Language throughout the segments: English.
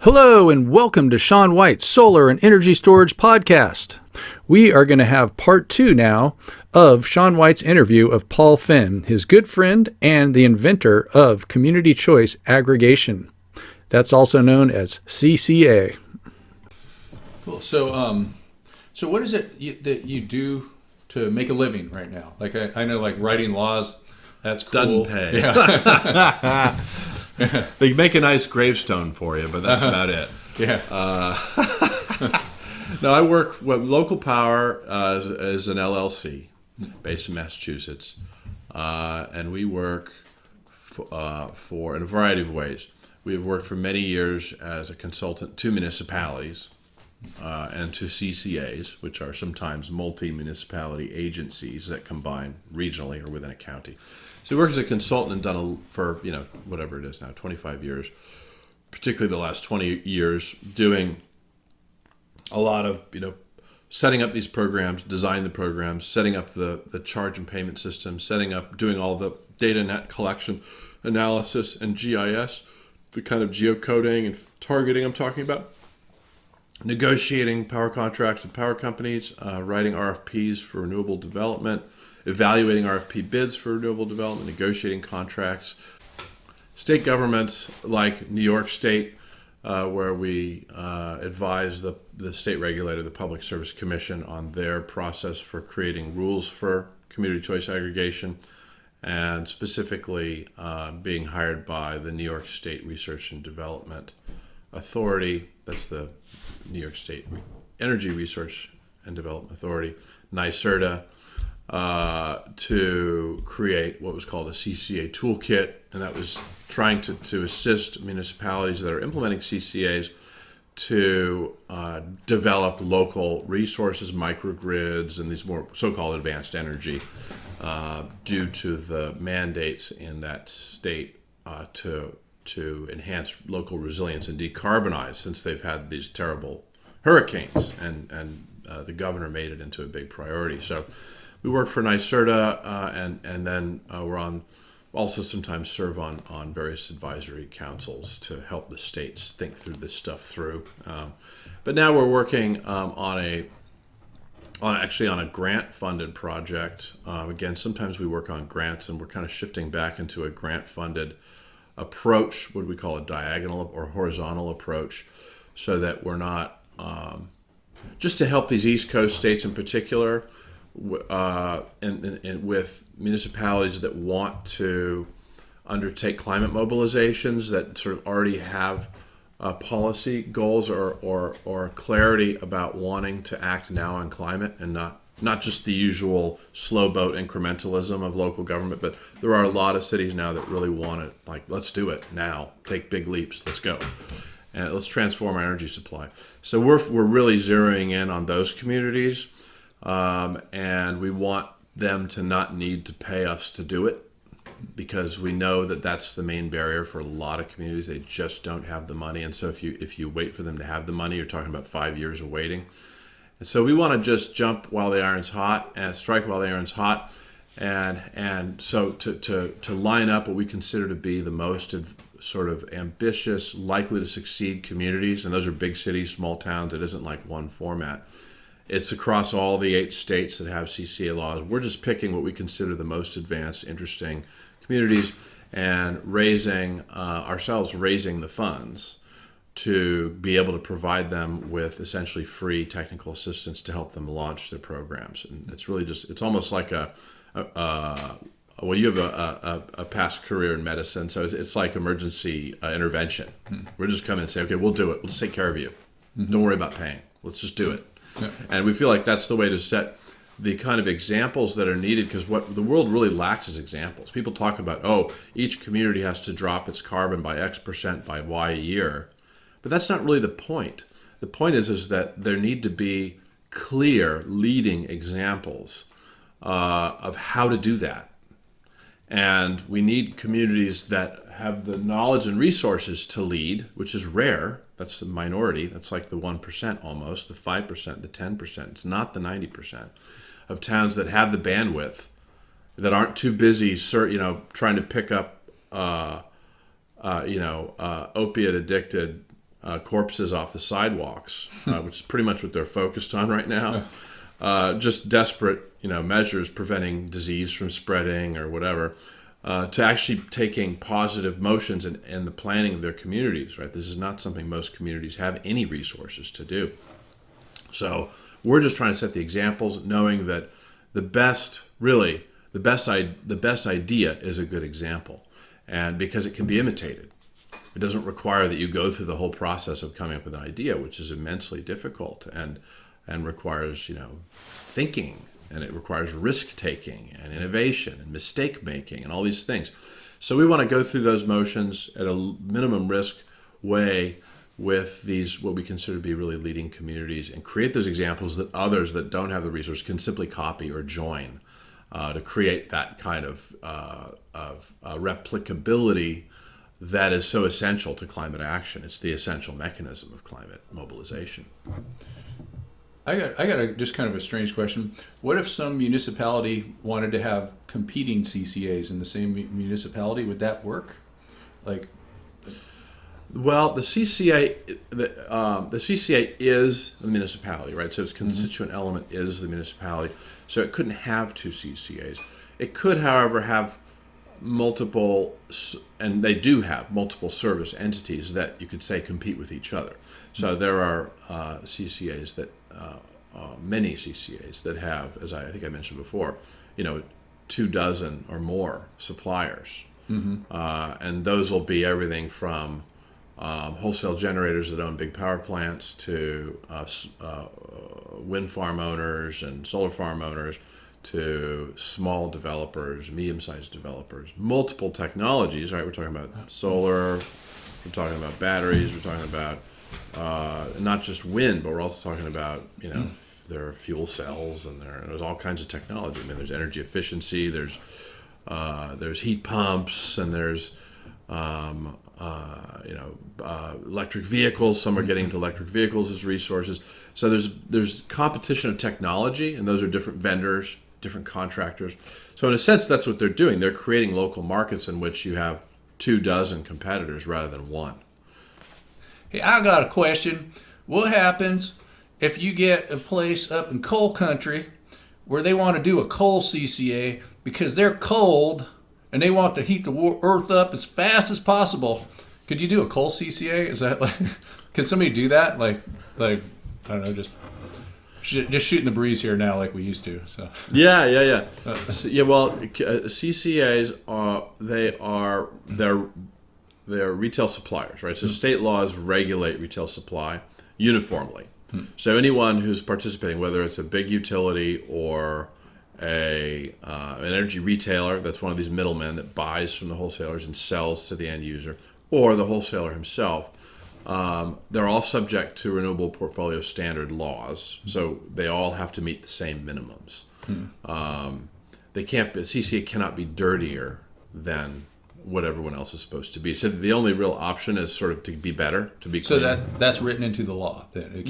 Hello and welcome to Sean White's Solar and Energy Storage Podcast. We are going to have part 2 now of Sean White's interview of Paul Fenn, his good friend and the inventor of Community Choice Aggregation. That's also known as CCA. Cool. So what is it that you do to make a living right now? Like I know, like writing laws, that's cool. Doesn't pay. Yeah. They make a nice gravestone for you, but that's about it. Yeah. No, I work with Local Power as an LLC based in Massachusetts, and we work for in a variety of ways. We have worked for many years as a consultant to municipalities and to CCAs, which are sometimes multi-municipality agencies that combine regionally or within a county. So we work as a consultant and done for whatever it is now, 25 years, particularly the last 20 years, doing a lot of setting up these programs, design the programs, setting up the charge and payment system, doing all the data net collection, analysis, and GIS, the kind of geocoding and targeting I'm talking about, negotiating power contracts with power companies, writing RFPs for renewable development, evaluating RFP bids for renewable development, negotiating contracts. State governments like New York State, where we advise the state regulator, the Public Service Commission, on their process for creating rules for community choice aggregation, and specifically being hired by the New York State Research and Development Authority. That's the New York State Energy Research and Development Authority, NYSERDA, to create what was called a CCA toolkit, and that was trying to assist municipalities that are implementing CCAs to develop local resources, microgrids, and these more so-called advanced energy due to the mandates in that state to enhance local resilience and decarbonize, since they've had these terrible hurricanes, and the governor made it into a big priority. So we work for NYSERDA, and then we're also sometimes serve on various advisory councils to help the states think through this stuff through. But now we're working on a grant-funded project. Again, sometimes we work on grants, and we're kind of shifting back into a grant-funded approach, what we call a diagonal or horizontal approach, so that we're not just to help these East Coast states in particular, and with municipalities that want to undertake climate mobilizations that sort of already have policy goals or clarity about wanting to act now on climate, and not just the usual slow boat incrementalism of local government, but there are a lot of cities now that really want it, like, let's do it now, take big leaps, let's go. And let's transform our energy supply. So we're really zeroing in on those communities, and we want them to not need to pay us to do it, because we know that that's the main barrier for a lot of communities. They just don't have the money, and so if you wait for them to have the money, you're talking about 5 years of waiting. And so we want to just jump while the iron's hot and strike while the iron's hot, and so to line up what we consider to be the most sort of ambitious, likely to succeed communities, and those are big cities, small towns. It isn't like one format. It's across all the 8 states that have CCA laws. We're just picking what we consider the most advanced, interesting communities, and raising the funds to be able to provide them with essentially free technical assistance to help them launch their programs. And it's really it's almost like you have a past career in medicine, so it's like emergency intervention. We're just coming and say, okay, we'll do it. Let's take care of you. Don't worry about paying. Let's just do it. Yeah. And we feel like that's the way to set the kind of examples that are needed, because what the world really lacks is examples. People talk about, each community has to drop its carbon by X% by Y year. But that's not really the point. The point is that there need to be clear leading examples of how to do that. And we need communities that have the knowledge and resources to lead, which is rare. That's the minority. That's like the 1% almost, the 5%, the 10%. It's not the 90% of towns that have the bandwidth, that aren't too busy, trying to pick up, opiate-addicted corpses off the sidewalks, which is pretty much what they're focused on right now. Just desperate, measures preventing disease from spreading or whatever, to actually taking positive motions in the planning of their communities, right? This is not something most communities have any resources to do. So we're just trying to set the examples, knowing that the best idea is a good example, and because it can be imitated. It doesn't require that you go through the whole process of coming up with an idea, which is immensely difficult and requires, thinking, and it requires risk taking and innovation and mistake making and all these things. So we want to go through those motions at a minimum risk way with these, what we consider to be really leading communities, and create those examples that others that don't have the resource can simply copy or join, to create that kind of replicability that is so essential to climate action. It's the essential mechanism of climate mobilization. I got just kind of a strange question. What if some municipality wanted to have competing CCAs in the same municipality? Would that work? Well, the CCA is the municipality, right? So its constituent element is the municipality. So it couldn't have two CCAs. It could, however, have multiple, and they do have multiple service entities that you could say compete with each other. So there are CCAs that, many CCAs that have, as I think I mentioned before, 24 or more suppliers. And those will be everything from wholesale generators that own big power plants to wind farm owners and solar farm owners, to small developers, medium-sized developers, multiple technologies, right? We're talking about solar, we're talking about batteries, we're talking about not just wind, but we're also talking about, there are fuel cells, and there's all kinds of technology. I mean, there's energy efficiency, there's heat pumps, and there's electric vehicles. Some are getting into electric vehicles as resources. So there's competition of technology, and those are different vendors, different contractors. So in a sense, that's what they're doing. They're creating local markets in which you have 24 competitors rather than one. Hey, I got a question. What happens if you get a place up in coal country where they want to do a coal CCA because they're cold and they want to heat the earth up as fast as possible? Could you do a coal CCA? Is that can somebody do that? I don't know, just shooting the breeze here now like we used to. So yeah. Well, CCAs they're retail suppliers, right? So state laws regulate retail supply uniformly. So anyone who's participating, whether it's a big utility or an energy retailer, that's one of these middlemen that buys from the wholesalers and sells to the end user, or the wholesaler himself, they're all subject to Renewable Portfolio Standard laws. So they all have to meet the same minimums. CCA cannot be dirtier than what everyone else is supposed to be. So the only real option is sort of to be better, to be clean. So that's written into the law. It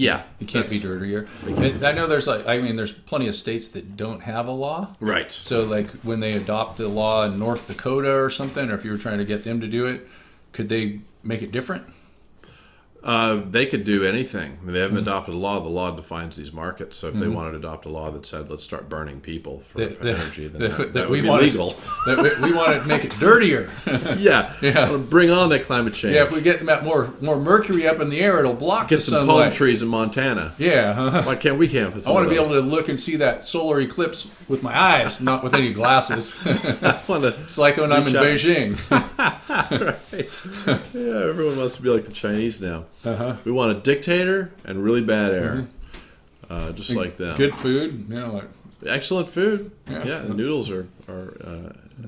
can't be dirtier. I know there's plenty of states that don't have a law. Right. So when they adopt the law in North Dakota or something, or if you were trying to get them to do it, could they make it different? They could do anything. I mean, they haven't adopted a law. The law defines these markets. So if they wanted to adopt a law that said, let's start burning people for energy, then that would be legal. We want to make it dirtier. Yeah. Bring on that climate change. Yeah, if we get more mercury up in the air, it'll block Get the some sunlight. palm trees in Montana. Yeah. Why can't we camp? I want to be able to look and see that solar eclipse with my eyes, not with any glasses. It's like when I'm in Beijing. Right. Yeah, everyone wants to be like the Chinese now. We want a dictator and really bad air, just like them. Good food, excellent food. Yeah. The noodles are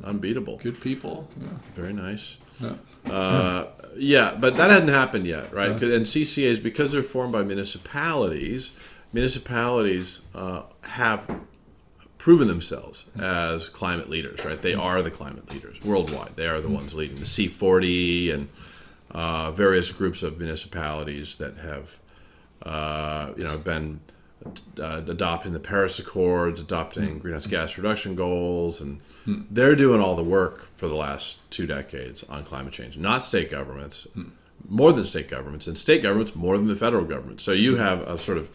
unbeatable. Good people. Yeah. Very nice. Yeah. But that hadn't happened yet, right? And CCAs, because they're formed by municipalities have proven themselves as climate leaders, right? They are the climate leaders worldwide. They are the ones leading the C40 and various groups of municipalities that have, been adopting the Paris Accords, adopting greenhouse gas reduction goals, and they're doing all the work for the last 2 decades on climate change. Not state governments, more than state governments, and state governments more than the federal government. So you have a sort of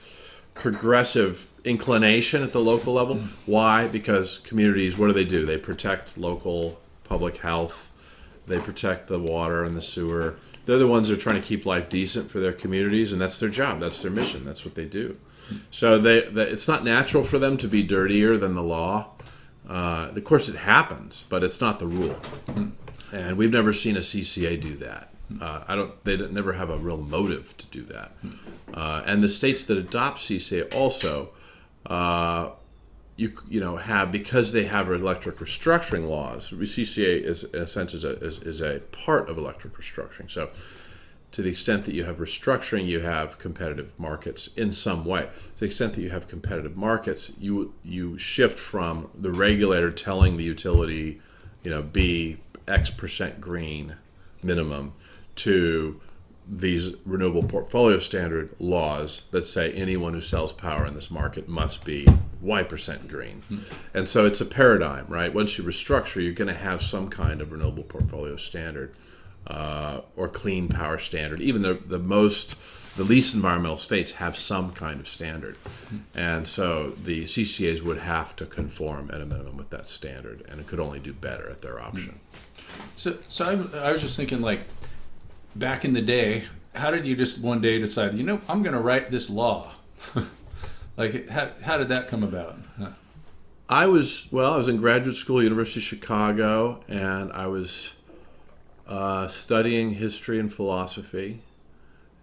progressive inclination at the local level. Why? Because communities, what do? They protect local public health. They protect the water and the sewer. They're the ones that are trying to keep life decent for their communities, and that's their job. That's their mission. That's what they do. So it's not natural for them to be dirtier than the law. Of course, it happens, but it's not the rule. And we've never seen a CCA do that. They never have a real motive to do that. And the states that adopt CCA also, have, because they have electric restructuring laws. CCA is, in a sense, is a part of electric restructuring. So, to the extent that you have restructuring, you have competitive markets in some way. To the extent that you have competitive markets, you shift from the regulator telling the utility, be X% green minimum, to these renewable portfolio standard laws that say anyone who sells power in this market must be Y% green. And so it's a paradigm, right? Once you restructure, you're going to have some kind of renewable portfolio standard or clean power standard. Even the least environmental states have some kind of standard. And so the CCAs would have to conform at a minimum with that standard, and it could only do better at their option. So I was just thinking, like, back in the day, how did you just one day decide, I'm going to write this law? Like, how did that come about? I was in graduate school, University of Chicago, and I was studying history and philosophy,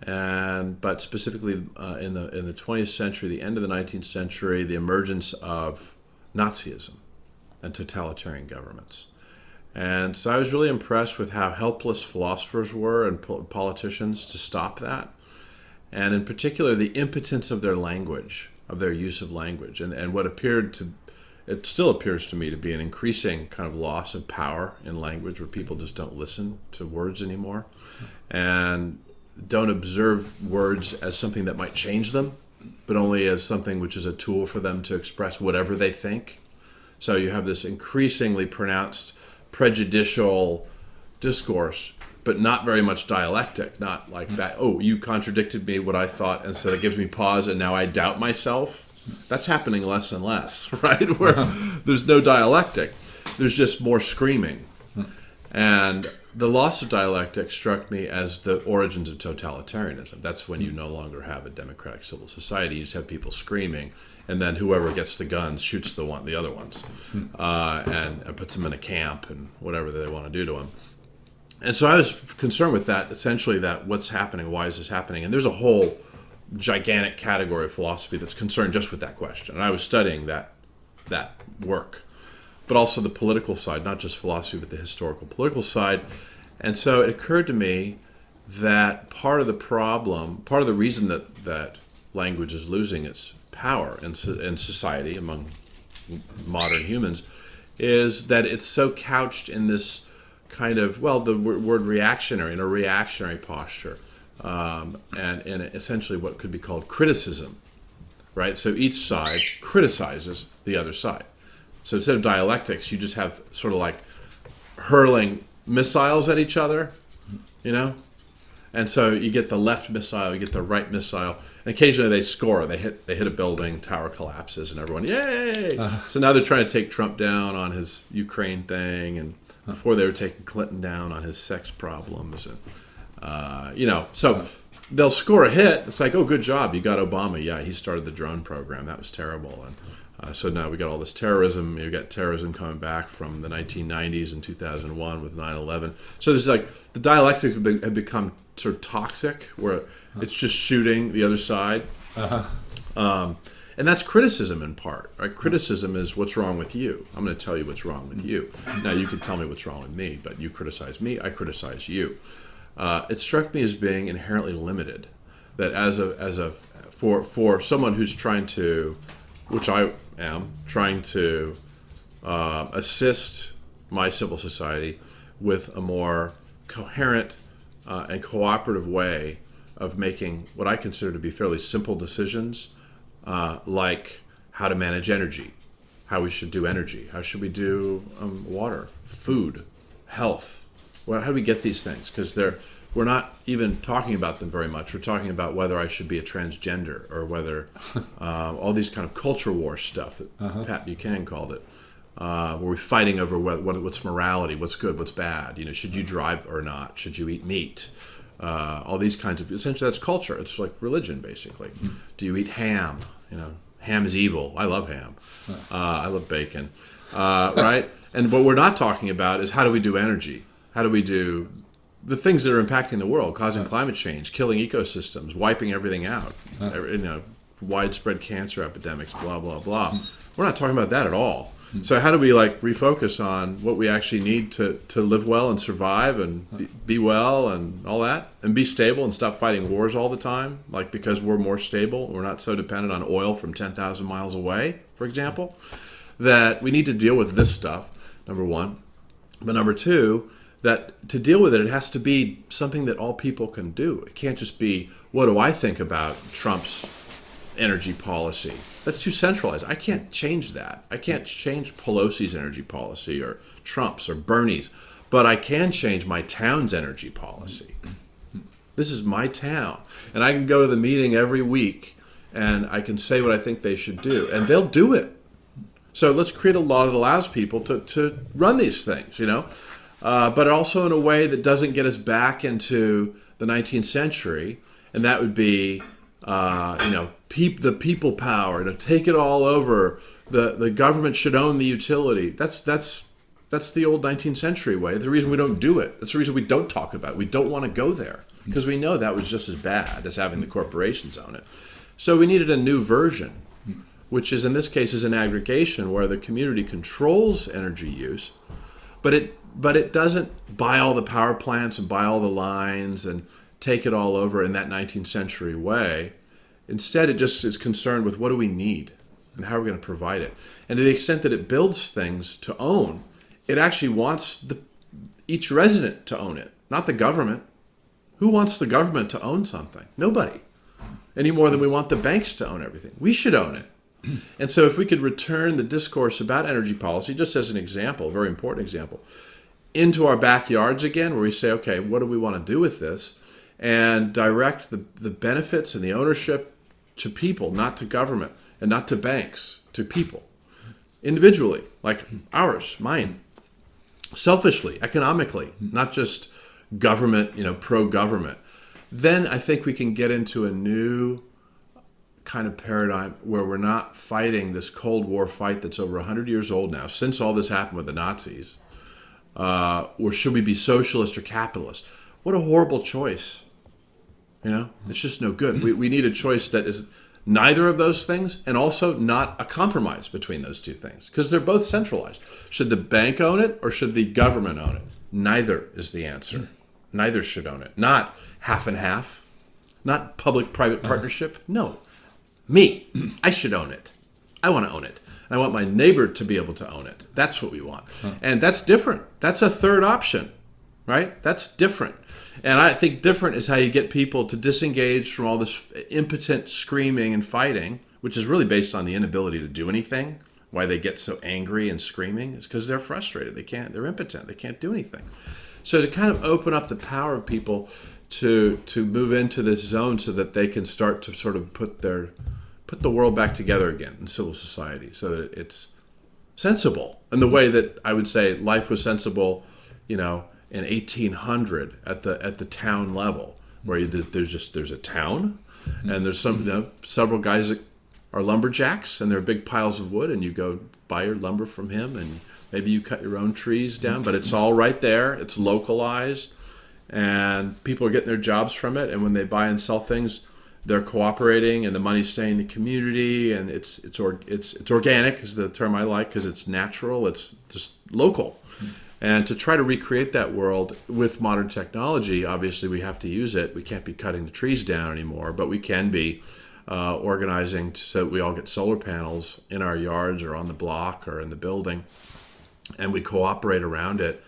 but specifically in the 20th century, the end of the 19th century, the emergence of Nazism and totalitarian governments. And so I was really impressed with how helpless philosophers were and politicians to stop that. And in particular, the impotence of their language, of their use of language. And what it still appears to me to be an increasing kind of loss of power in language, where people just don't listen to words anymore and don't observe words as something that might change them, but only as something which is a tool for them to express whatever they think. So you have this increasingly pronounced prejudicial discourse, but not very much dialectic, not like that, you contradicted me what I thought, and so that gives me pause, and now I doubt myself. That's happening less and less, right? Where there's no dialectic. There's just more screaming. And the loss of dialectic struck me as the origins of totalitarianism. That's when you no longer have a democratic civil society. You just have people screaming, and then whoever gets the guns shoots the other ones, and puts them in a camp and whatever they want to do to them. And so I was concerned with that, essentially, that what's happening, why is this happening? And there's a whole gigantic category of philosophy that's concerned just with that question. And I was studying that work, but also the political side, not just philosophy, but the historical political side. And so it occurred to me that part of the reason that language is losing its power in society among modern humans is that it's so couched in this kind of, the word reactionary, in a reactionary posture, and in essentially what could be called criticism, right? So each side criticizes the other side. So instead of dialectics, you just have sort of like hurling missiles at each other, And so you get the left missile, you get the right missile, and occasionally they score. They hit a building, tower collapses, and everyone, yay! So now they're trying to take Trump down on his Ukraine thing, and before they were taking Clinton down on his sex problems, and so they'll score a hit. It's like, oh, good job, you got Obama. Yeah, he started the drone program. That was terrible. And so now we got all this terrorism. You got terrorism coming back from the 1990s and 2001 with 9/11. So there's like the dialectics have become sort of toxic, where it's just shooting the other side. And that's criticism in part, right? Criticism is what's wrong with you. I'm going to tell you what's wrong with you. Now you can tell me what's wrong with me, but you criticize me, I criticize you. It struck me as being inherently limited. That for someone who's trying to, which I am, trying to assist my civil society with a more coherent and cooperative way of making what I consider to be fairly simple decisions, like how to manage energy, how we should do energy, how should we do water, food, health, Well, how do we get these things? Because we're not even talking about them very much. We're talking about whether I should be a transgender or whether all these kind of culture war stuff that Pat Buchanan called it, where we're fighting over what's morality, what's good, what's bad. Should you drive or not? Should you eat meat? All these kinds of, essentially that's culture. It's like religion, basically. Do you eat ham? Ham is evil. I love ham. I love bacon. Right? And what we're not talking about is how do we do energy? How do we do the things that are impacting the world, causing climate change, killing ecosystems, wiping everything out, widespread cancer epidemics, blah, blah, blah. We're not talking about that at all. So how do we refocus on what we actually need to live well and survive and be well and all that and be stable and stop fighting wars all the time? Because we're more stable, we're not so dependent on oil from 10,000 miles away, for example, that we need to deal with this stuff, number one. But number two, that to deal with it has to be something that all people can do. It can't just be, what do I think about Trump's energy policy? That's too centralized. I can't change that. I can't change Pelosi's energy policy or Trump's or Bernie's, but I can change my town's energy policy. This is my town. And I can go to the meeting every week and I can say what I think they should do, and they'll do it. So let's create a law that allows people to run these things, but also in a way that doesn't get us back into the 19th century, and that would be the people power, to take it all over. The government should own the utility. That's the old 19th century way. The reason we don't do it. That's the reason we don't talk about it. We don't want to go there because we know that was just as bad as having the corporations own it. So we needed a new version, which is in this case is an aggregation where the community controls energy use, but it doesn't buy all the power plants and buy all the lines and take it all over in that 19th century way. Instead, it just is concerned with what do we need and how we're going to provide it. And to the extent that it builds things to own, it actually wants each resident to own it, not the government. Who wants the government to own something? Nobody. Any more than we want the banks to own everything. We should own it. And so if we could return the discourse about energy policy, just as an example, a very important example, into our backyards again, where we say, okay, what do we want to do with this? And direct the benefits and the ownership to people, not to government, and not to banks, to people. Individually, like ours, mine. Selfishly, economically, not just government, pro-government. Then I think we can get into a new kind of paradigm where we're not fighting this Cold War fight that's over 100 years old now, since all this happened with the Nazis. Or should we be socialist or capitalist? What a horrible choice. It's just no good. We need a choice that is neither of those things and also not a compromise between those two things because they're both centralized. Should the bank own it or should the government own it? Neither is the answer. Neither should own it. Not half and half. Not public-private partnership. No. Me. I should own it. I want to own it. I want my neighbor to be able to own it. That's what we want. And that's different. That's a third option, right? That's different. And I think different is how you get people to disengage from all this impotent screaming and fighting, which is really based on the inability to do anything. Why they get so angry and screaming is because they're frustrated. They're impotent. They can't do anything. So to kind of open up the power of people to move into this zone so that they can start to sort of put the world back together again in civil society so that it's sensible in the way that I would say life was sensible, in 1800 at the town level, where there's a town, and there's several guys that are lumberjacks, and there are big piles of wood, and you go buy your lumber from him, and maybe you cut your own trees down, but it's all right there. It's localized, and people are getting their jobs from it. And when they buy and sell things, they're cooperating, and the money's staying in the community, and it's organic is the term I like because it's natural. It's just local. And to try to recreate that world with modern technology, obviously we have to use it. We can't be cutting the trees down anymore, but we can be organizing so that we all get solar panels in our yards or on the block or in the building, and we cooperate around it.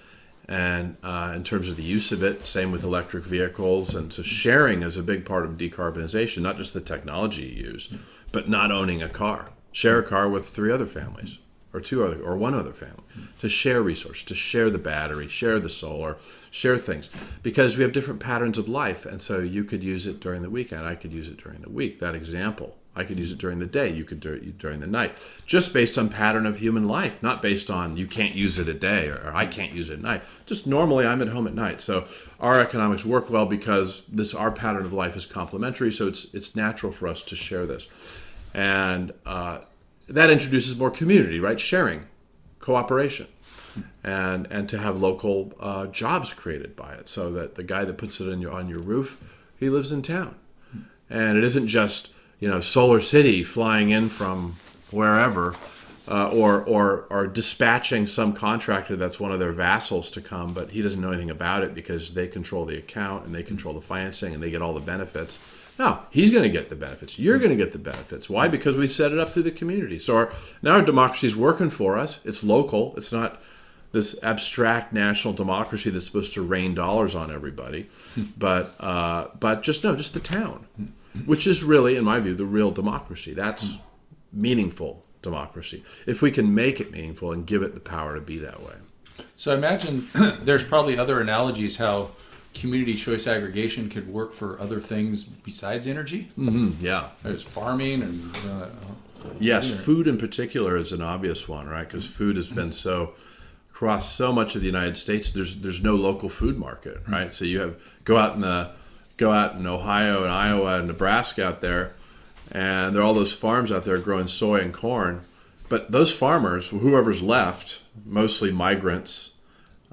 And in terms of the use of it, same with electric vehicles. And so sharing is a big part of decarbonization, not just the technology you use, but not owning a car. Share a car with 3 other families. or two other or one other family to share resources, to share the battery, share the solar, share things, because we have different patterns of life. And so you could use it during the weekend, I could use it during the week. That example, I could use it during the day, you could do it during the night, just based on pattern of human life, not based on you can't use it at day or I can't use it at night. Just normally I'm at home at night. So our economics work well because our pattern of life is complementary. So it's natural for us to share this. And that introduces more community, right? Sharing, cooperation, and to have local jobs created by it, so that the guy that puts it on your roof, he lives in town, and it isn't just Solar City flying in from wherever, or dispatching some contractor that's one of their vassals to come, but he doesn't know anything about it because they control the account and they control the financing and they get all the benefits. No, he's going to get the benefits. You're going to get the benefits. Why? Because we set it up through the community. So now our democracy is working for us. It's local. It's not this abstract national democracy that's supposed to rain dollars on everybody, but just the town, which is really, in my view, the real democracy. That's meaningful democracy, if we can make it meaningful and give it the power to be that way. So I imagine there's probably other analogies how community choice aggregation could work for other things besides energy. Yeah. There's farming and yes, food in particular is an obvious one, right? Because food has been across so much of the United States. There's no local food market, right? So you go out in Ohio and Iowa and Nebraska out there, and there are all those farms out there growing soy and corn. But those farmers, whoever's left, mostly migrants,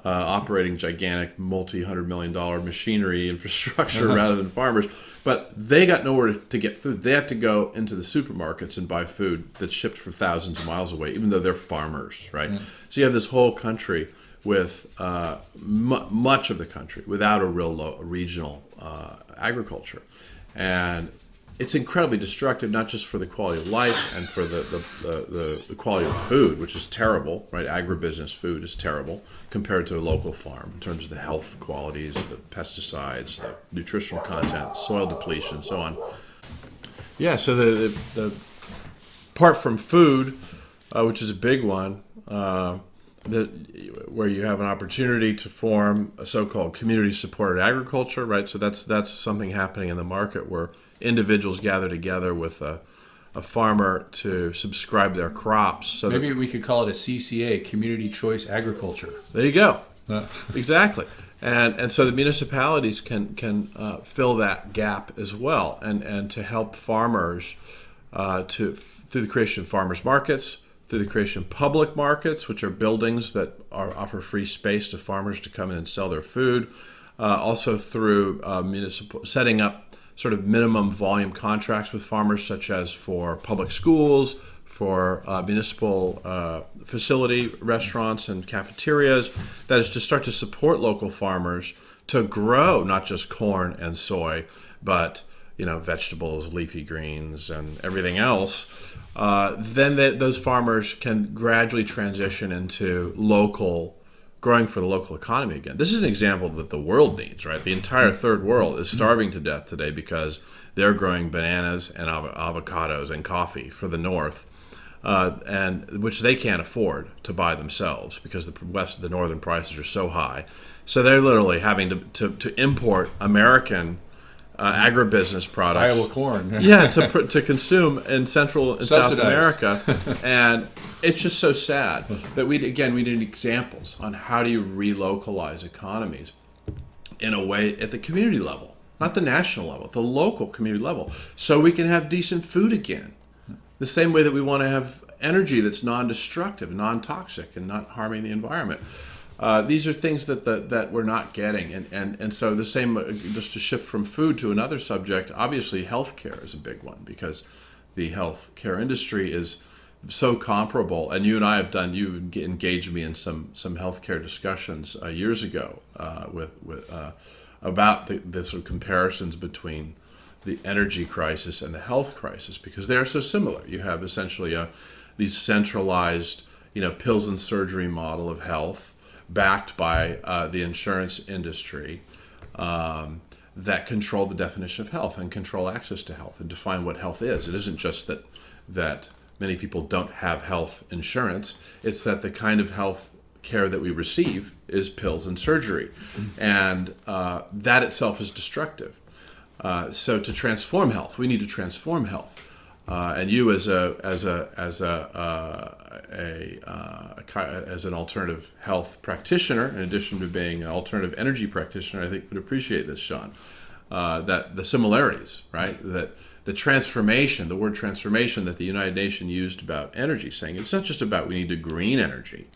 operating gigantic multi-$100 million machinery infrastructure rather than farmers, but they got nowhere to get food. They have to go into the supermarkets and buy food that's shipped from thousands of miles away, even though they're farmers, right? So you have this whole country with much of the country without a real regional agriculture, and it's incredibly destructive, not just for the quality of life and for the quality of food, which is terrible, right? Agribusiness food is terrible compared to a local farm in terms of the health qualities, the pesticides, the nutritional content, soil depletion, so on. Yeah, so the apart from food, which is a big one, where you have an opportunity to form a so-called community-supported agriculture, right? So that's something happening in the market where individuals gather together with a farmer to subscribe their crops. So maybe we could call it a CCA, community choice agriculture. There you go. Exactly. And so the municipalities can fill that gap as well, and to help farmers through the creation of farmers markets, through the creation of public markets, which are buildings that offer free space to farmers to come in and sell their food. Also through setting up sort of minimum volume contracts with farmers, such as for public schools, for municipal facility restaurants and cafeterias. That is to start to support local farmers to grow not just corn and soy, but vegetables, leafy greens, and everything else. Then those farmers can gradually transition into growing for the local economy again. This is an example that the world needs, right? The entire third world is starving to death today because they're growing bananas and avocados and coffee for the north, and which they can't afford to buy themselves because the northern prices are so high. So they're literally having to import American agribusiness products, Iowa corn, to consume in Central and South America, and it's just so sad that we need examples on how do you relocalize economies in a way at the community level, not the national level, at the local community level, so we can have decent food again. The same way that we want to have energy that's non-destructive, non-toxic, and not harming the environment. These are things that we're not getting, and so the same. Just to shift from food to another subject, obviously healthcare is a big one because the healthcare industry is so comparable. And you and I you engaged me in some healthcare discussions years ago about the sort of comparisons between the energy crisis and the health crisis because they are so similar. You have essentially these centralized pills and surgery model of health, backed by the insurance industry, that control the definition of health and control access to health and define what health is. It isn't just that many people don't have health insurance. It's that the kind of health care that we receive is pills and surgery, and that itself is destructive. So to transform health, we need to transform health. And you, as an alternative health practitioner, in addition to being an alternative energy practitioner, I think would appreciate this, Sean. That the similarities, right? That the transformation, the word transformation that the United Nations used about energy, saying it's not just about we need to green energy.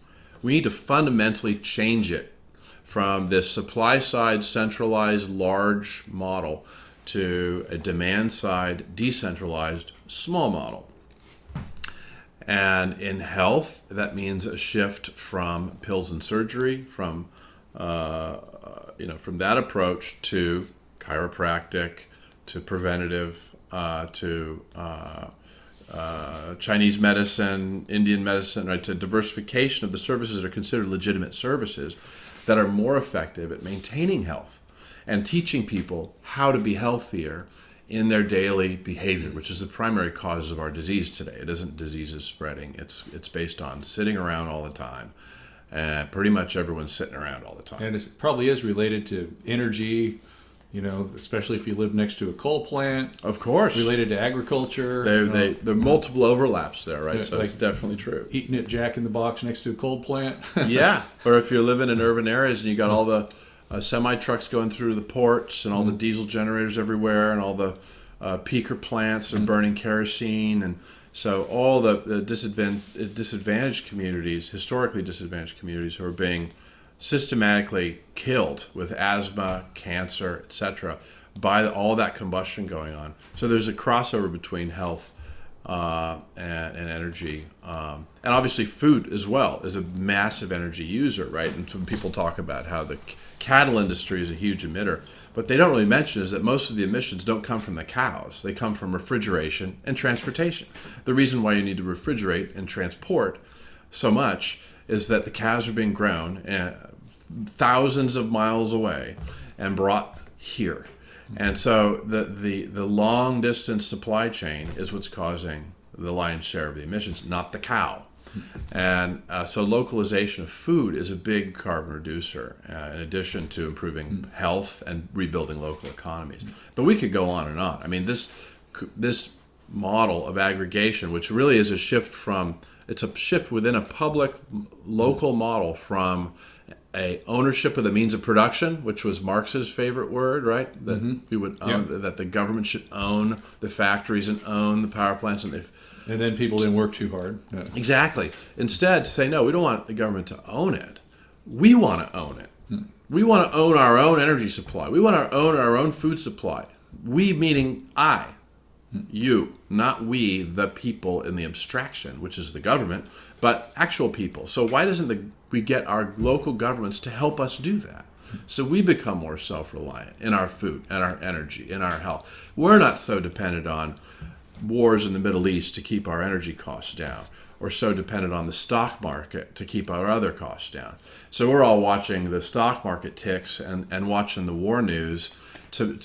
We need to fundamentally change it from this supply side centralized large model to a demand side decentralized small model. And in health, that means a shift from pills and surgery, from from that approach to chiropractic, to preventative, to Chinese medicine, Indian medicine, right, to diversification of the services that are considered legitimate services that are more effective at maintaining health and teaching people how to be healthier in their daily behavior, which is the primary cause of our disease today. It isn't diseases spreading. It's based on sitting around all the time. And pretty much everyone's sitting around all the time. And it probably is related to energy, especially if you live next to a coal plant. Of course. Related to agriculture. There are multiple overlaps there, right? Yeah, So like it's definitely true. Eating at Jack in the Box next to a coal plant. Yeah. Or if you're living in urban areas and you got all the semi-trucks going through the ports and all the diesel generators everywhere and all the peaker plants and burning kerosene. And so all the disadvantaged communities, historically disadvantaged communities, who are being systematically killed with asthma, cancer, etc., by all that combustion going on. So there's a crossover between health and energy, and obviously food as well is a massive energy user, right? And when people talk about how the cattle industry is a huge emitter, what they don't really mention is that most of the emissions don't come from the cows. They come from refrigeration and transportation. The reason why you need to refrigerate and transport so much is that the cows are being grown thousands of miles away and brought here. And so the long distance supply chain is what's causing the lion's share of the emissions, not the cow. And so localization of food is a big carbon reducer, in addition to improving health and rebuilding local economies. But we could go on and on. I mean, this model of aggregation, which really is a shift within a public local model from a ownership of the means of production, which was Marx's favorite word, right? That we would own, that the government should own the factories and own the power plants, and then people didn't work too hard. Yeah. Exactly. Instead, to say no, we don't want the government to own it. We want to own it. We want to own our own energy supply. We want to own our own food supply. We meaning I, you, not we, the people in the abstraction, which is the government, but actual people. So why doesn't we get our local governments to help us do that? So we become more self-reliant in our food, and our energy, in our health. We're not so dependent on wars in the Middle East to keep our energy costs down, or so dependent on the stock market to keep our other costs down. So we're all watching the stock market ticks and watching the war news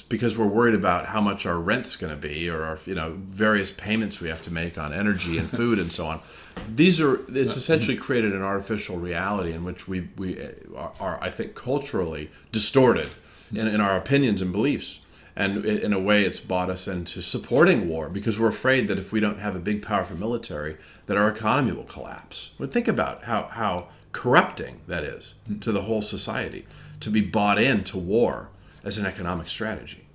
because we're worried about how much our rent's going to be, or our various payments we have to make on energy and food and so on. It's essentially created an artificial reality in which we are, I think, culturally distorted in our opinions and beliefs. And in a way, it's bought us into supporting war because we're afraid that if we don't have a big, powerful military, that our economy will collapse. But think about how corrupting that is to the whole society, to be bought into war as an economic strategy.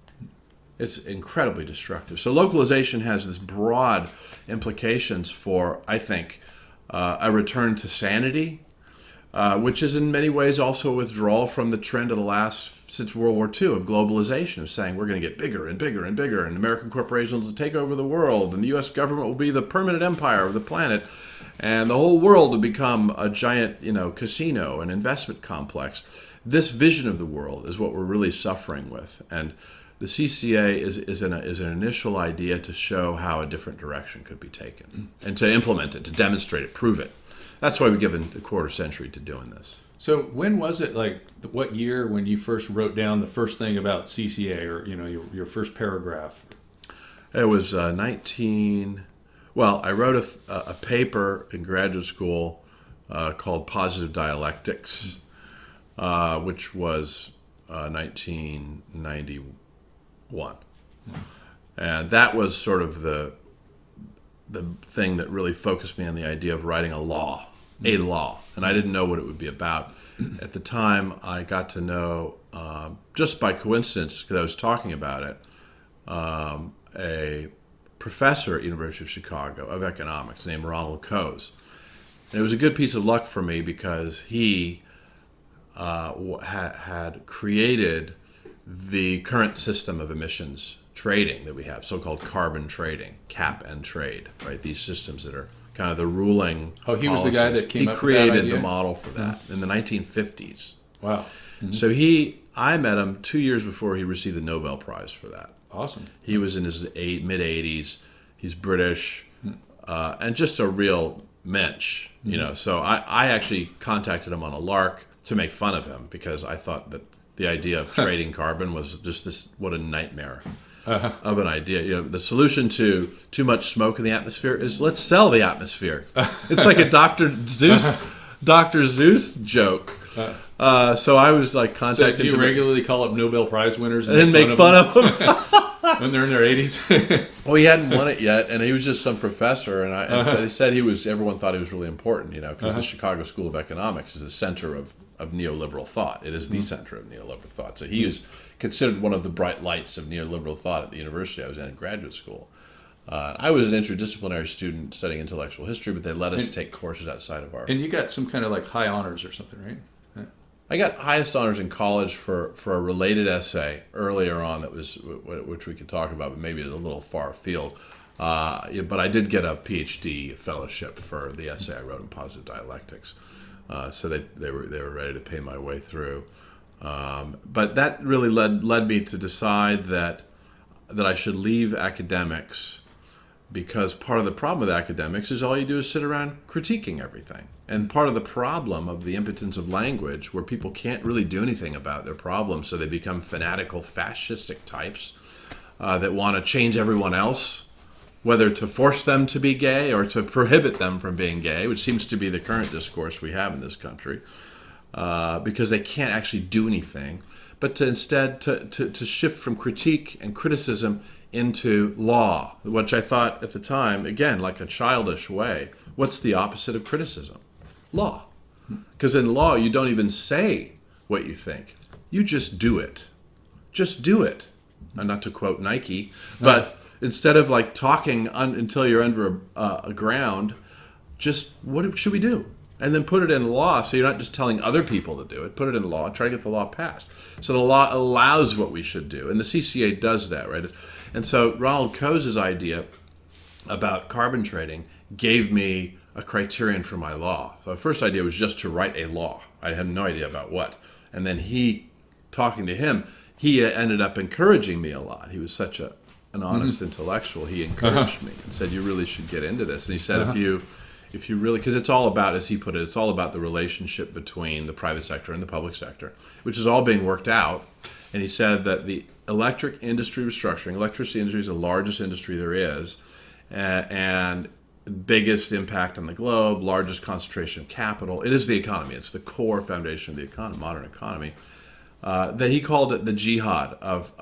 It's incredibly destructive. So localization has this broad implications for, I think, a return to sanity, which is in many ways also a withdrawal from the trend of the last, since World War II, of globalization, of saying we're going to get bigger and bigger and bigger, and American corporations will take over the world, and the U.S. government will be the permanent empire of the planet, and the whole world will become a giant, casino and investment complex. This vision of the world is what we're really suffering with, and the CCA is an initial idea to show how a different direction could be taken, and to implement it, to demonstrate it, prove it. That's why we've given a quarter century to doing this. So when was it, what year when you first wrote down the first thing about CCA, or your first paragraph? It was Well, I wrote a paper in graduate school called Positive Dialectics, which was 1991. And that was sort of the thing that really focused me on the idea of writing a law. And I didn't know what it would be about. At the time, I got to know, just by coincidence, because I was talking about it, a professor at University of Chicago of economics named Ronald Coase. And it was a good piece of luck for me because he had created the current system of emissions trading that we have, so-called carbon trading, cap and trade, right? These systems that are kind of the ruling Oh, he was the guy policies. that came up with that He created idea? the model for that in the 1950s. Wow. So I met him 2 years before he received the Nobel Prize for that. Awesome. He was in his mid-80s. He's British, and just a real mensch, you know. So I actually contacted him on a lark to make fun of him because I thought that the idea of trading carbon was just what a nightmare of an idea. You know, the solution to too much smoke in the atmosphere is let's sell the atmosphere. It's like a Dr. Zeus joke. So I was like So contacting do you him regularly call up Nobel Prize winners and then make fun of them. when they're in their 80s? Well, he hadn't won it yet, and he was just some professor. And so they said everyone thought he was really important, you know, because the Chicago School of Economics is the center of neoliberal thought. It is the center of neoliberal thought. So he was considered one of the bright lights of neoliberal thought at the university I was in graduate school. I was an interdisciplinary student studying intellectual history, but they let us take courses outside of our... And you got some kind of like high honors or something, right? I got highest honors in college for a related essay earlier on that was which we could talk about, but maybe it's a little far afield. But I did get a PhD fellowship for the essay I wrote in Positive Dialectics. So they were ready to pay my way through. But that really led me to decide that I should leave academics, because part of the problem with academics is all you do is sit around critiquing everything. And part of the problem of the impotence of language, where people can't really do anything about their problems, so they become fanatical, fascistic types that want to change everyone else, whether to force them to be gay or to prohibit them from being gay, which seems to be the current discourse we have in this country, because they can't actually do anything, but to instead to shift from critique and criticism into law, which I thought at the time, again, like a childish way, what's the opposite of criticism? Law. Because in law, you don't even say what you think. You just do it. Just do it. And not to quote Nike, but instead of like talking until you're under a ground, just what should we do? And then put it in law, so you're not just telling other people to do it. Put it in law, try to get the law passed. So the law allows what we should do. And the CCA does that, right? And so Ronald Coase's idea about carbon trading gave me a criterion for my law. So the first idea was just to write a law. I had no idea about what. And then talking to him, he ended up encouraging me a lot. He was such an honest intellectual. He encouraged me and said, you really should get into this. And he said, if you really, because it's all about, as he put it, it's all about the relationship between the private sector and the public sector, which is all being worked out. And he said that the electricity industry is the largest industry there is, and biggest impact on the globe, largest concentration of capital. It is the economy. It's the core foundation of the modern economy. That he called it the jihad of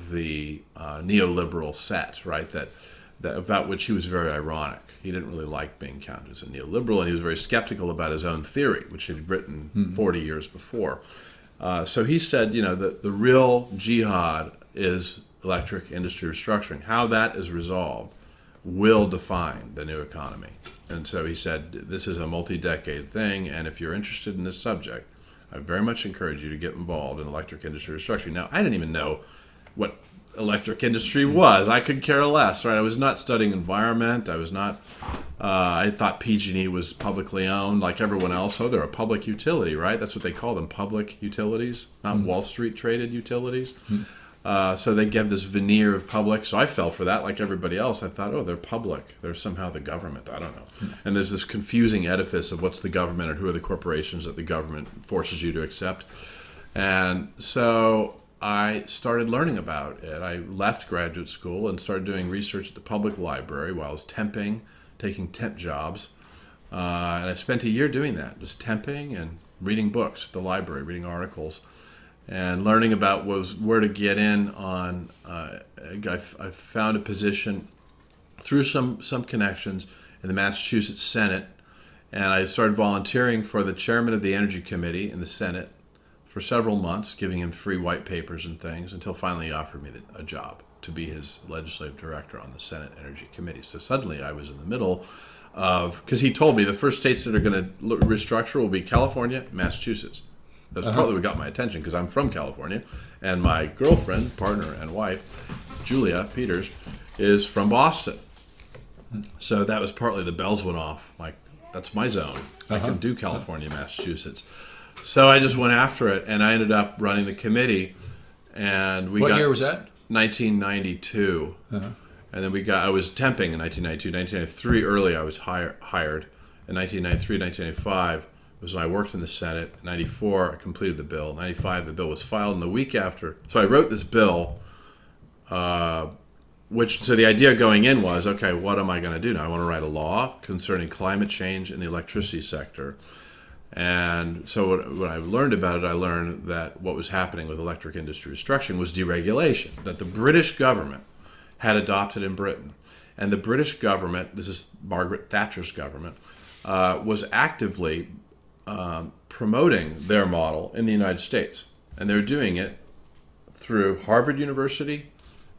the neoliberal set, right? That about which he was very ironic. He didn't really like being counted as a neoliberal, and he was very skeptical about his own theory, which he had written 40 years before. So he said, that the real jihad is electric industry restructuring. How that is resolved will define the new economy. And so he said, this is a multi-decade thing, and if you're interested in this subject, I very much encourage you to get involved in electric industry restructuring. Now, I didn't even know what electric industry was. I could care less, right? I was not studying environment. I was not, I thought PG&E was publicly owned like everyone else. Oh, they're a public utility, right? That's what they call them, public utilities, not Wall Street traded utilities. So they give this veneer of public. So I fell for that like everybody else. I thought, oh, they're public. They're somehow the government. I don't know. And there's this confusing edifice of what's the government and who are the corporations that the government forces you to accept. And so I started learning about it. I left graduate school and started doing research at the public library while I was temping, taking temp jobs. And I spent a year doing that, just temping and reading books at the library, reading articles, and learning about where to get in on. I found a position through some connections in the Massachusetts Senate, and I started volunteering for the chairman of the Energy Committee in the Senate for several months, giving him free white papers and things, until finally he offered me a job to be his legislative director on the Senate Energy Committee. So suddenly I was in the middle of, because he told me the first states that are going to restructure will be California, Massachusetts. That's partly what got my attention, because I'm from California, and my girlfriend, partner, and wife, Julia Peters, is from Boston. So that was partly the bells went off. Like, that's my zone. I can do California, Massachusetts. So I just went after it, and I ended up running the committee. And What year was that? 1992. And then I was temping in 1992. 1993, early, I was hired. In 1993, 1995 was when I worked in the Senate. In 94, I completed the bill. In 95, the bill was filed. And the week after, so I wrote this bill, so the idea going in was, okay, what am I going to do now? I want to write a law concerning climate change in the electricity sector. And so when I learned about it, I learned that what was happening with electric industry restructuring was deregulation, that the British government had adopted in Britain. And the British government, this is Margaret Thatcher's government, was actively promoting their model in the United States. And they're doing it through Harvard University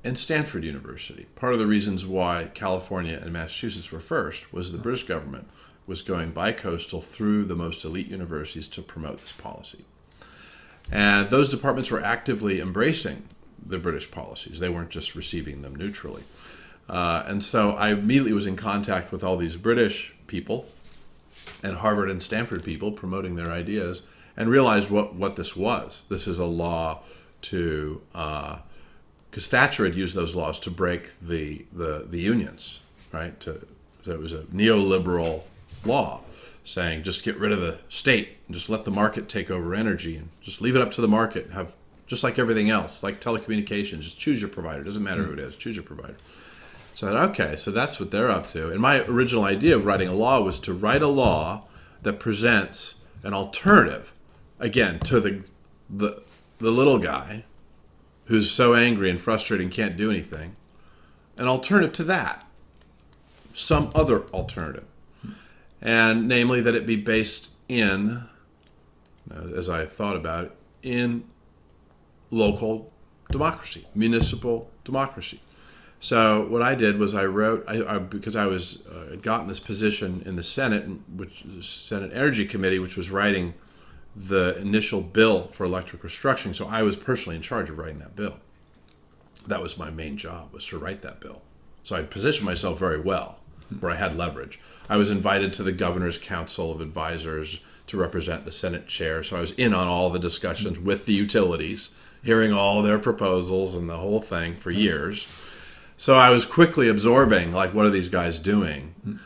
and Stanford University. Part of the reasons why California and Massachusetts were first was the British government was going bi-coastal through the most elite universities to promote this policy. And those departments were actively embracing the British policies. They weren't just receiving them neutrally. And so I immediately was in contact with all these British people and Harvard and Stanford people promoting their ideas, and realized what this was. This is a law to, because Thatcher had used those laws to break the unions, right? So it was a neoliberal law saying just get rid of the state and just let the market take over energy and just leave it up to the market. Have just like everything else, like telecommunications, just choose your provider. Doesn't matter who it is, choose your provider. So I thought, okay, so that's what they're up to. And my original idea of writing a law was to write a law that presents an alternative, again, to the little guy who's so angry and frustrated and can't do anything, an alternative to that, some other alternative. And namely that it be based in, as I thought about it, in local democracy, municipal democracy. So what I did was I wrote, because I was had gotten this position in the Senate, which is the Senate Energy Committee, which was writing the initial bill for electric restructuring. So I was personally in charge of writing that bill. That was my main job, was to write that bill. So I positioned myself very well, where I had leverage. I was invited to the Governor's Council of Advisors to represent the Senate chair. So I was in on all the discussions with the utilities, hearing all their proposals and the whole thing for years. So I was quickly absorbing, like, what are these guys doing?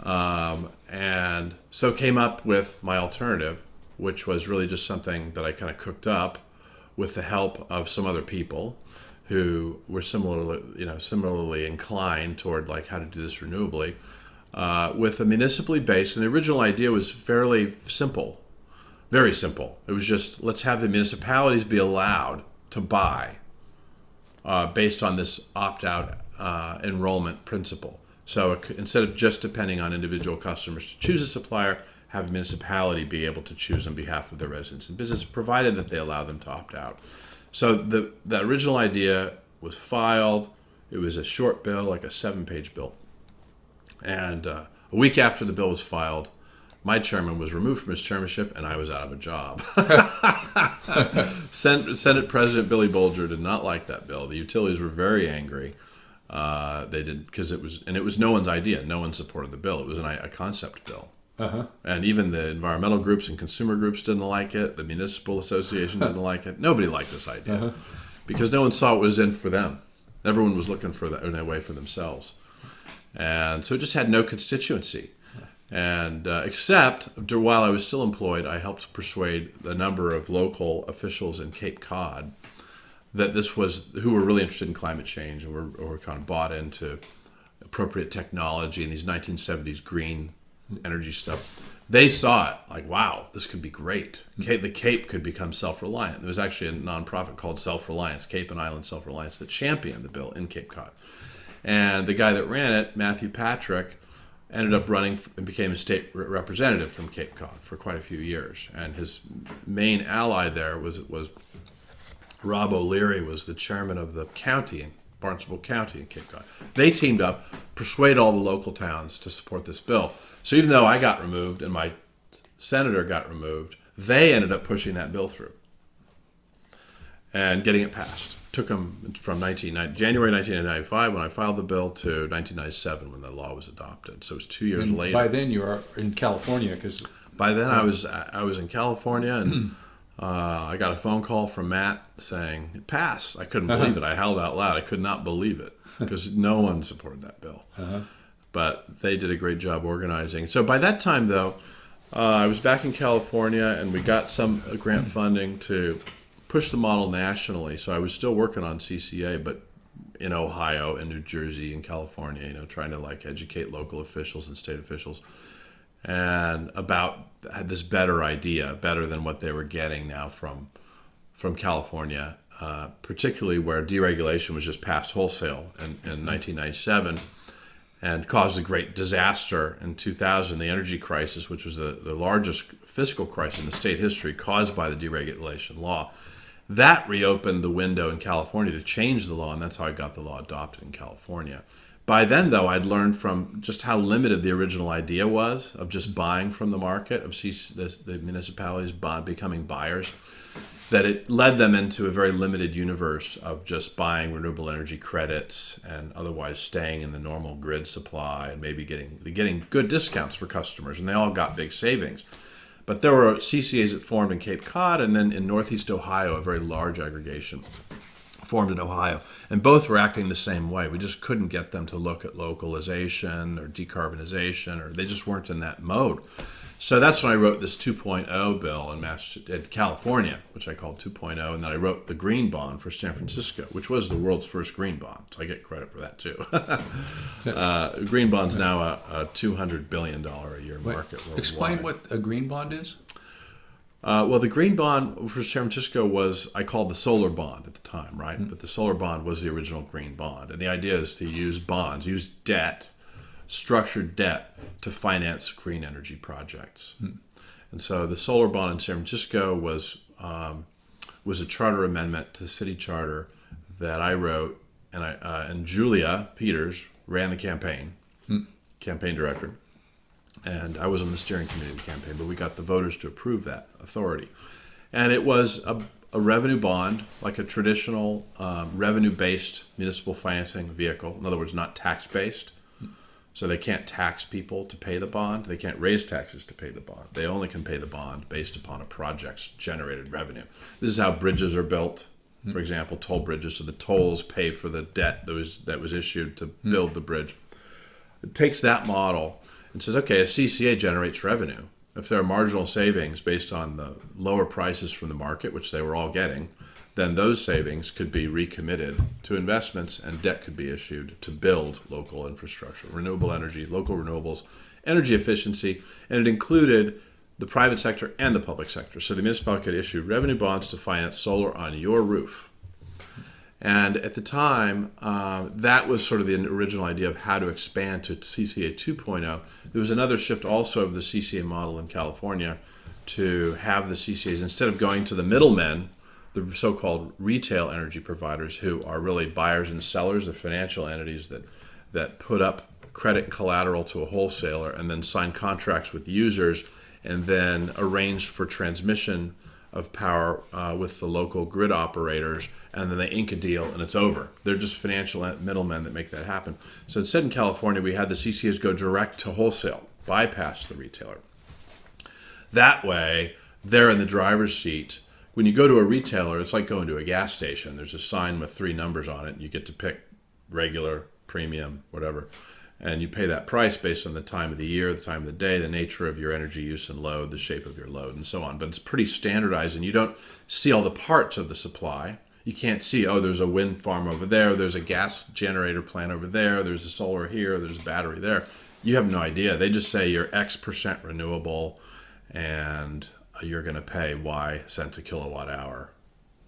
And so came up with my alternative, which was really just something that I kind of cooked up with the help of some other people who were similarly inclined toward like how to do this renewably, with a municipally based. And the original idea was fairly simple, very simple. It was just, let's have the municipalities be allowed to buy based on this opt-out enrollment principle. So instead of just depending on individual customers to choose a supplier, have a municipality be able to choose on behalf of their residents and business, provided that they allow them to opt out. So the original idea was filed. It was a short bill, like a 7-page bill. And a week after the bill was filed, my chairman was removed from his chairmanship, and I was out of a job. Senate President Billy Bolger did not like that bill. The utilities were very angry. They did, because it was no one's idea. No one supported the bill. It was a concept bill. And even the environmental groups and consumer groups didn't like it. The municipal association didn't like it. Nobody liked this idea because no one saw what was in for them. Everyone was looking for that in a way for themselves. And so it just had no constituency. And except while I was still employed, I helped persuade a number of local officials in Cape Cod that this was who were really interested in climate change and were kind of bought into appropriate technology and these 1970s green energy stuff. They saw it like, wow, this could be great. The Cape could become self-reliant. There was actually a nonprofit called Self-Reliance, Cape and Island Self-Reliance, that championed the bill in Cape Cod. And the guy that ran it, Matthew Patrick, ended up running and became a state representative from Cape Cod for quite a few years. And his main ally there was Rob O'Leary, was the chairman of the county in Barnstable County in Cape Cod. They teamed up, persuaded all the local towns to support this bill. So even though I got removed and my senator got removed, they ended up pushing that bill through and getting it passed. Took them from January 1995 when I filed the bill to 1997 when the law was adopted. So it was 2 years later. By then you were in California, because by then I was in California, and I got a phone call from Matt saying it passed. I couldn't believe it. I howled out loud. I could not believe it because no one supported that bill. But they did a great job organizing. So by that time, though, I was back in California, and we got some grant funding to push the model nationally. So I was still working on CCA, but in Ohio and New Jersey and California, trying to educate local officials and state officials and had this better idea, better than what they were getting now from California, particularly where deregulation was just passed wholesale in 1997 and caused a great disaster in 2000, the energy crisis, which was the largest fiscal crisis in the state history caused by the deregulation law. That reopened the window in California to change the law, and that's how I got the law adopted in California. By then, though, I'd learned from just how limited the original idea was of just buying from the market, of the municipalities becoming buyers, that it led them into a very limited universe of just buying renewable energy credits and otherwise staying in the normal grid supply and maybe getting good discounts for customers, and they all got big savings. But there were CCAs that formed in Cape Cod, and then in Northeast Ohio, a very large aggregation formed in Ohio, and both were acting the same way. We just couldn't get them to look at localization or decarbonization, or they just weren't in that mode. So that's when I wrote this 2.0 bill in California, which I called 2.0, and then I wrote the green bond for San Francisco, which was the world's first green bond. So I get credit for that too. Green bond's now a $200 billion a year market worldwide. Explain what a green bond is. Well, the green bond for San Francisco was, I called the solar bond at the time, right? But the solar bond was the original green bond. And the idea is to use bonds, use debt, structured debt to finance green energy projects. And so the solar bond in San Francisco was a charter amendment to the city charter that I wrote, and Julia Peters ran the campaign director. And I was on the steering committee of the campaign, but we got the voters to approve that authority. And it was a revenue bond, like a traditional revenue-based municipal financing vehicle. In other words, not tax-based. So they can't tax people to pay the bond. They can't raise taxes to pay the bond. They only can pay the bond based upon a project's generated revenue. This is how bridges are built. For example, toll bridges. So the tolls pay for the debt that was issued to build the bridge. It takes that model and says, okay, a CCA generates revenue. If there are marginal savings based on the lower prices from the market, which they were all getting, then those savings could be recommitted to investments, and debt could be issued to build local infrastructure, renewable energy, local renewables, energy efficiency, and it included the private sector and the public sector. So the municipality could issue revenue bonds to finance solar on your roof. And at the time, that was sort of the original idea of how to expand to CCA 2.0. There was another shift also of the CCA model in California to have the CCAs, instead of going to the middlemen, the so-called retail energy providers, who are really buyers and sellers, the financial entities that put up credit and collateral to a wholesaler and then sign contracts with users and then arrange for transmission of power with the local grid operators, and then they ink a deal and it's over. They're just financial middlemen that make that happen. So instead in California, we had the CCAs go direct to wholesale, bypass the retailer. That way, they're in the driver's seat. When you go to a retailer, it's like going to a gas station. There's a sign with 3 numbers on it, and you get to pick regular, premium, whatever. And you pay that price based on the time of the year, the time of the day, the nature of your energy use and load, the shape of your load, and so on. But it's pretty standardized, and you don't see all the parts of the supply. You can't see, oh, there's a wind farm over there, there's a gas generator plant over there, there's a solar here, there's a battery there. You have no idea. They just say you're X% renewable and you're going to pay Y cents a kilowatt hour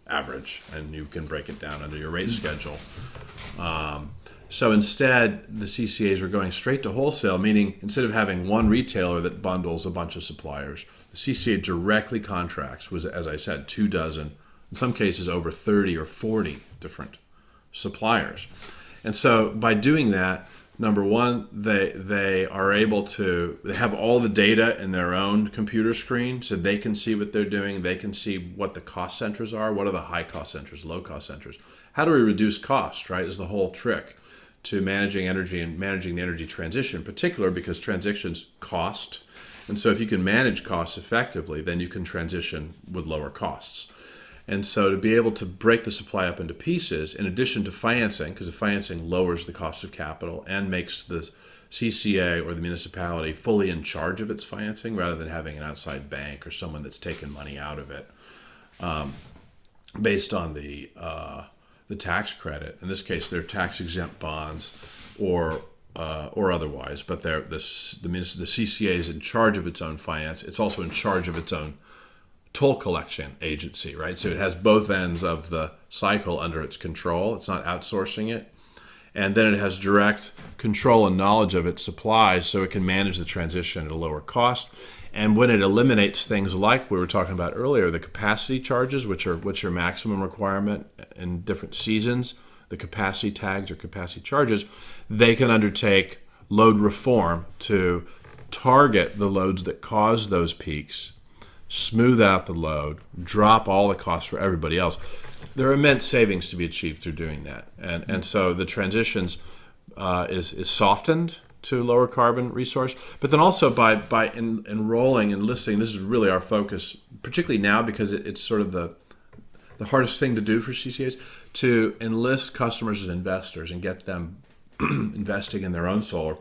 average, and you can break it down under your rate schedule. So instead, the CCAs are going straight to wholesale, meaning instead of having one retailer that bundles a bunch of suppliers, the CCA directly contracts with, as I said, 24, in some cases over 30 or 40 different suppliers. And so by doing that, number one, they are able to, they have all the data in their own computer screen, so they can see what they're doing. They can see what the cost centers are. What are the high cost centers, low cost centers? How do we reduce cost, right, is the whole trick to managing energy and managing the energy transition in particular, because transitions cost. And so if you can manage costs effectively, then you can transition with lower costs. And so to be able to break the supply up into pieces, in addition to financing, because the financing lowers the cost of capital and makes the CCA or the municipality fully in charge of its financing rather than having an outside bank or someone that's taken money out of it based on the tax credit. In this case, they're tax-exempt bonds or otherwise, but the CCA is in charge of its own finance. It's also in charge of its own toll collection agency, right? So it has both ends of the cycle under its control. It's not outsourcing it. And then it has direct control and knowledge of its supplies, so it can manage the transition at a lower cost. And when it eliminates things like we were talking about earlier, the capacity charges, which are maximum requirement in different seasons, the capacity tags or capacity charges, they can undertake load reform to target the loads that cause those peaks, smooth out the load, drop all the costs for everybody else. There are immense savings to be achieved through doing that. And so the transitions is softened to lower carbon resource, but then also by enrolling and listing, this is really our focus, particularly now because it's sort of the hardest thing to do for CCAs, to enlist customers as investors and get them investing in their own solar,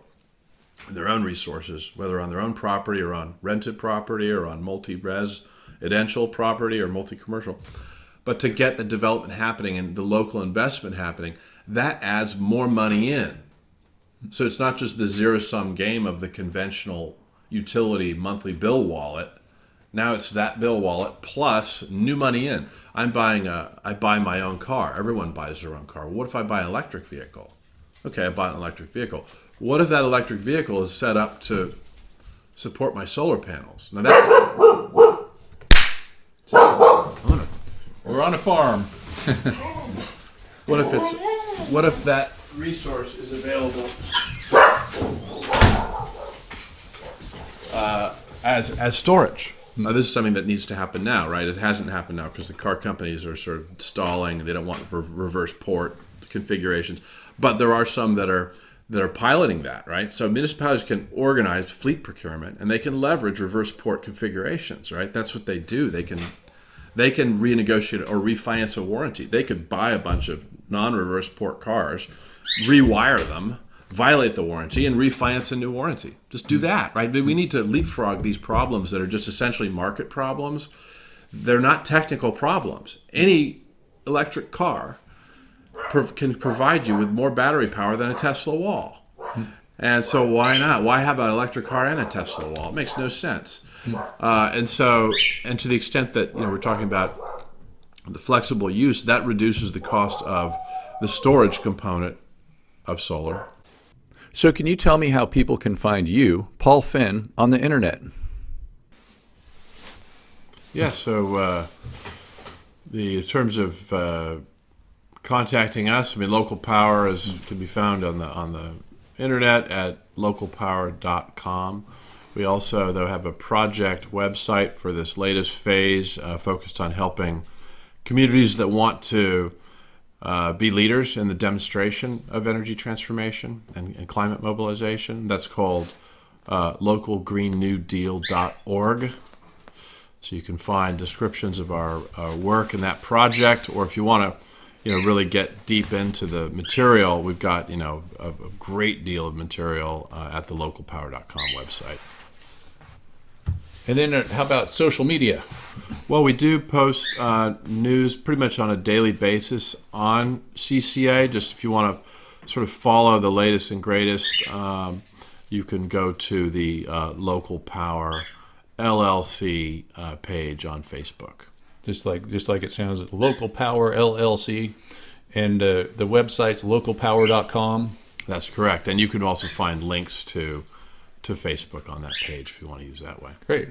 their own resources, whether on their own property or on rented property or on multi-residential property or multi-commercial. But to get the development happening and the local investment happening, that adds more money in. So it's not just the zero-sum game of the conventional utility monthly bill wallet. Now it's that bill wallet plus new money in. I buy my own car. Everyone buys their own car. What if I buy an electric vehicle? Okay, I bought an electric vehicle. What if that electric vehicle is set up to support my solar panels? Now that's... We're on a farm. What if that resource is available as storage? Now, this is something that needs to happen now, right? It hasn't happened now because the car companies are sort of stalling. They don't want reverse port configurations, but there are some that are piloting that, right? So municipalities can organize fleet procurement and they can leverage reverse port configurations, right? That's what they do. They can renegotiate or refinance a warranty. They could buy a bunch of non-reverse port cars, rewire them, violate the warranty, and refinance a new warranty. Just do that, right? We need to leapfrog these problems that are just essentially market problems. They're not technical problems. Any electric car can provide you with more battery power than a Tesla wall. And so why not? Why have an electric car and a Tesla wall? It makes no sense. And to the extent that we're talking about the flexible use, that reduces the cost of the storage component of solar. So can you tell me how people can find you, Paul Fenn, on the internet? Yeah, so in terms of contacting us, local power can be found on the internet at localpower.com. We also, though, have a project website for this latest phase focused on helping communities that want to be leaders in the demonstration of energy transformation and climate mobilization. That's called localgreennewdeal.org. So you can find descriptions of our work in that project, or if you want to really get deep into the material, we've got a great deal of material at the localpower.com website. And then how about social media? Well, we do post news pretty much on a daily basis on CCA. Just if you want to sort of follow the latest and greatest, you can go to the Local Power LLC page on Facebook. Just like it sounds, Local Power LLC, and the website's localpower.com. That's correct, and you can also find links to Facebook on that page if you want to use that way. Great.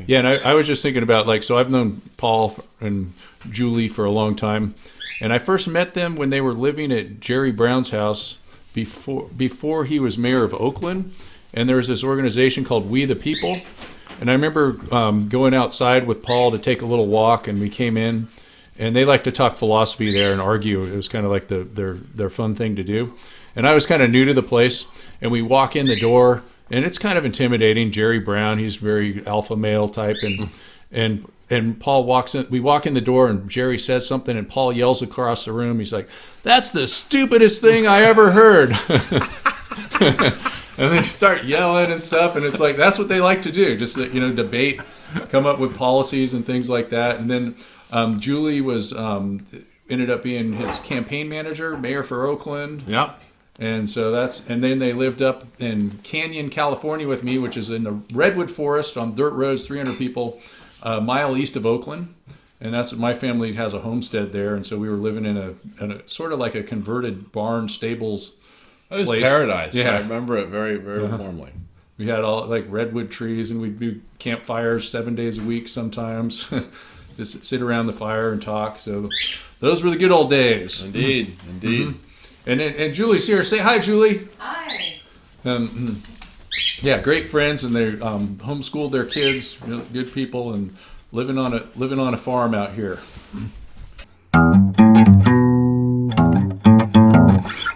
Yeah, and I was just thinking about, so I've known Paul and Julie for a long time, and I first met them when they were living at Jerry Brown's house before he was mayor of Oakland, and there was this organization called We the People, and I remember going outside with Paul to take a little walk, and we came in, and they like to talk philosophy there and argue. It was kind of like their fun thing to do, and I was kind of new to the place, and we walk in the door. And it's kind of intimidating. Jerry Brown, he's very alpha male type, and Paul walks in. We walk in the door, and Jerry says something, and Paul yells across the room. He's like, "That's the stupidest thing I ever heard." And they start yelling and stuff, and it's like that's what they like to do, just debate, come up with policies and things like that. And then Julie was ended up being his campaign manager, mayor for Oakland. Yep. And so and then they lived up in Canyon, California with me, which is in the redwood forest on dirt roads, 300 people, a mile east of Oakland. And that's my family has a homestead there. And so we were living in a sort of like a converted barn stables It was place. paradise. Yeah. I remember it very, very warmly. We had all like redwood trees, and we'd do campfires 7 days a week sometimes. Just sit around the fire and talk. So those were the good old days. Indeed. Mm-hmm. And Julie's here. Say hi, Julie. Hi. Yeah, great friends, and they homeschooled their kids. Really good people, and living on a farm out here.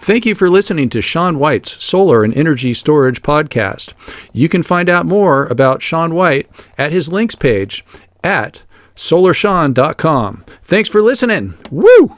Thank you for listening to Shaun White's Solar and Energy Storage Podcast. You can find out more about Shaun White at his links page at solarshaun.com. Thanks for listening. Woo!